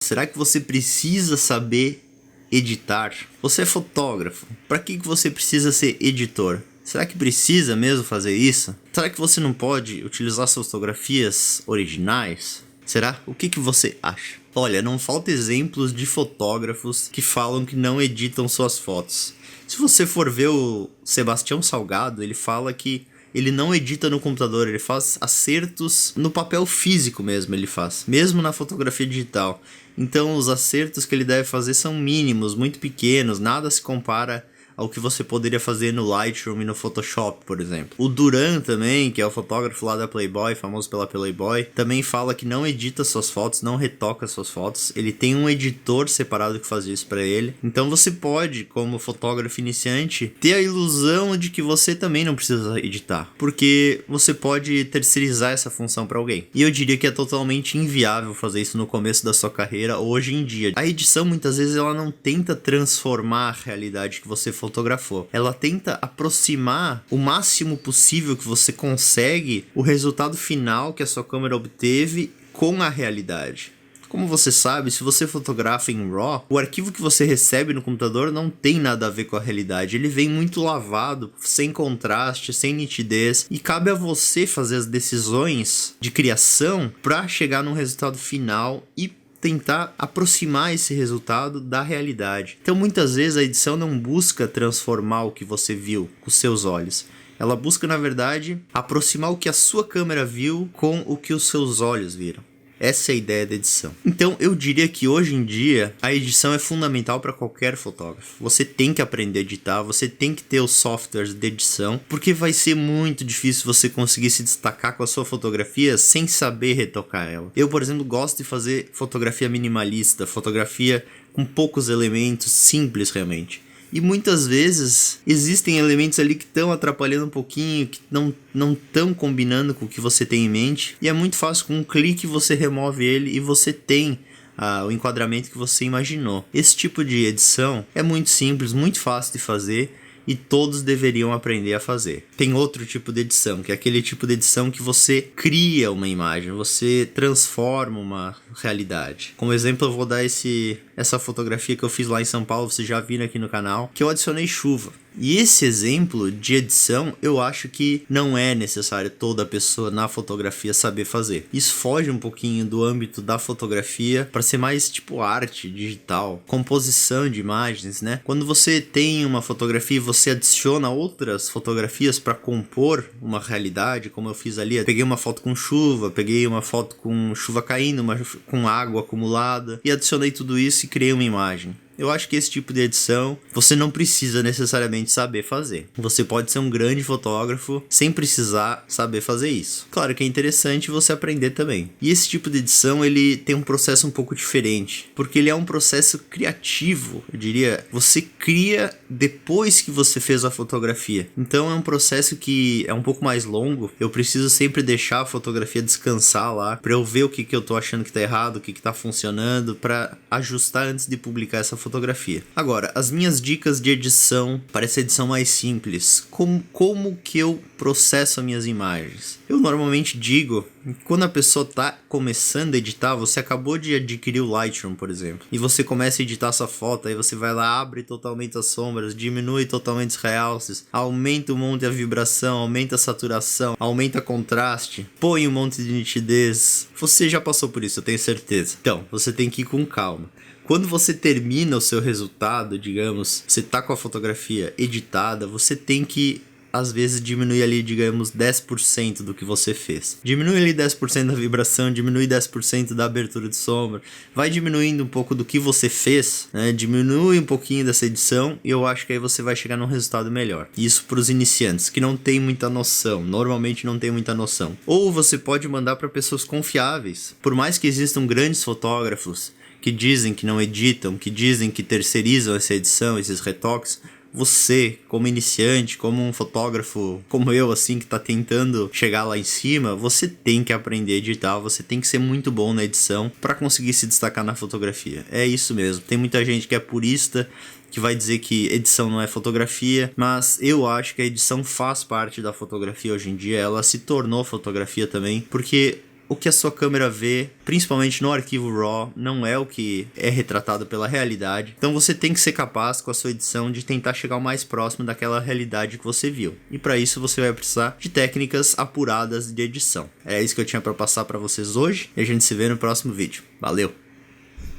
Será que você precisa saber editar? Você é fotógrafo. Para que você precisa ser editor? Será que precisa mesmo fazer isso? Será que você não pode utilizar suas fotografias originais? Será? O que você acha? Olha, não falta exemplos de fotógrafos que falam que não editam suas fotos. Se você for ver o Sebastião Salgado, ele fala que ele não edita no computador, ele faz acertos no papel físico mesmo, ele faz, mesmo na fotografia digital. Então os acertos que ele deve fazer são mínimos, muito pequenos, nada se compara ao que você poderia fazer no Lightroom e no Photoshop, por exemplo. O Duran também, que é o fotógrafo lá da Playboy, famoso pela Playboy, também fala que não edita suas fotos, não retoca suas fotos. Ele tem um editor separado que faz isso para ele. Então você pode, como fotógrafo iniciante, ter a ilusão de que você também não precisa editar, porque você pode terceirizar essa função para alguém. E eu diria que é totalmente inviável fazer isso no começo da sua carreira hoje em dia. A edição muitas vezes ela não tenta transformar a realidade que você fotografou. Ela tenta aproximar o máximo possível que você consegue o resultado final que a sua câmera obteve com a realidade. Como você sabe, se você fotografa em RAW, o arquivo que você recebe no computador não tem nada a ver com a realidade. Ele vem muito lavado, sem contraste, sem nitidez, e cabe a você fazer as decisões de criação para chegar num resultado final e tentar aproximar esse resultado da realidade. Então muitas vezes a edição não busca transformar o que você viu com os seus olhos. Ela busca, na verdade, aproximar o que a sua câmera viu com o que os seus olhos viram. Essa é a ideia da edição. Então eu diria que hoje em dia a edição é fundamental para qualquer fotógrafo. Você tem que aprender a editar, você tem que ter os softwares de edição, porque vai ser muito difícil você conseguir se destacar com a sua fotografia sem saber retocar ela. Eu, por exemplo, gosto de fazer fotografia minimalista, fotografia com poucos elementos, simples realmente. E muitas vezes existem elementos ali que estão atrapalhando um pouquinho, que não estão combinando com o que você tem em mente. E é muito fácil, com um clique você remove ele e você tem o enquadramento que você imaginou. Esse tipo de edição é muito simples, muito fácil de fazer e todos deveriam aprender a fazer. Tem outro tipo de edição, que é aquele tipo de edição que você cria uma imagem, você transforma uma realidade. Como exemplo, eu vou dar essa fotografia que eu fiz lá em São Paulo, vocês já viram aqui no canal, que eu adicionei chuva. E esse exemplo de edição, eu acho que não é necessário toda pessoa na fotografia saber fazer. Isso foge um pouquinho do âmbito da fotografia para ser mais tipo arte digital, composição de imagens, né? Quando você tem uma fotografia e você adiciona outras fotografias para compor uma realidade, como eu fiz ali, eu peguei uma foto com chuva, peguei uma foto com chuva caindo, com água acumulada e adicionei tudo isso e criei uma imagem. Eu acho que esse tipo de edição você não precisa necessariamente saber fazer. Você pode ser um grande fotógrafo sem precisar saber fazer isso. Claro que é interessante você aprender também. E esse tipo de edição ele tem um processo um pouco diferente, porque ele é um processo criativo, eu diria. Você cria depois que você fez a fotografia. Então é um processo que é um pouco mais longo. Eu preciso sempre deixar a fotografia descansar lá para eu ver o que eu tô achando que tá errado, o que tá funcionando, para ajustar antes de publicar essa fotografia. Agora, as minhas dicas de edição para essa edição mais simples. Como que eu processo as minhas imagens? Eu normalmente digo, quando a pessoa está começando a editar, você acabou de adquirir o Lightroom, por exemplo, e você começa a editar essa foto, aí você vai lá, abre totalmente as sombras, diminui totalmente os realces, aumenta um monte a vibração, aumenta a saturação, aumenta o contraste, põe um monte de nitidez. Você já passou por isso, eu tenho certeza. Então, você tem que ir com calma. Quando você termina o seu resultado, digamos, você tá com a fotografia editada, você tem que, às vezes, diminuir ali, digamos, 10% do que você fez. Diminui ali 10% da vibração, diminui 10% da abertura de sombra, vai diminuindo um pouco do que você fez, né? Diminui um pouquinho dessa edição e eu acho que aí você vai chegar num resultado melhor. Isso para os iniciantes, que não tem muita noção, normalmente não tem muita noção. Ou você pode mandar para pessoas confiáveis. Por mais que existam grandes fotógrafos que dizem que não editam, que dizem que terceirizam essa edição, esses retoques, você, como iniciante, como um fotógrafo como eu, assim, que está tentando chegar lá em cima, você tem que aprender a editar, você tem que ser muito bom na edição para conseguir se destacar na fotografia. É isso mesmo. Tem muita gente que é purista, que vai dizer que edição não é fotografia, mas eu acho que a edição faz parte da fotografia hoje em dia, ela se tornou fotografia também, porque o que a sua câmera vê, principalmente no arquivo RAW, não é o que é retratado pela realidade. Então você tem que ser capaz com a sua edição de tentar chegar o mais próximo daquela realidade que você viu. E para isso você vai precisar de técnicas apuradas de edição. É isso que eu tinha para passar para vocês hoje e a gente se vê no próximo vídeo. Valeu!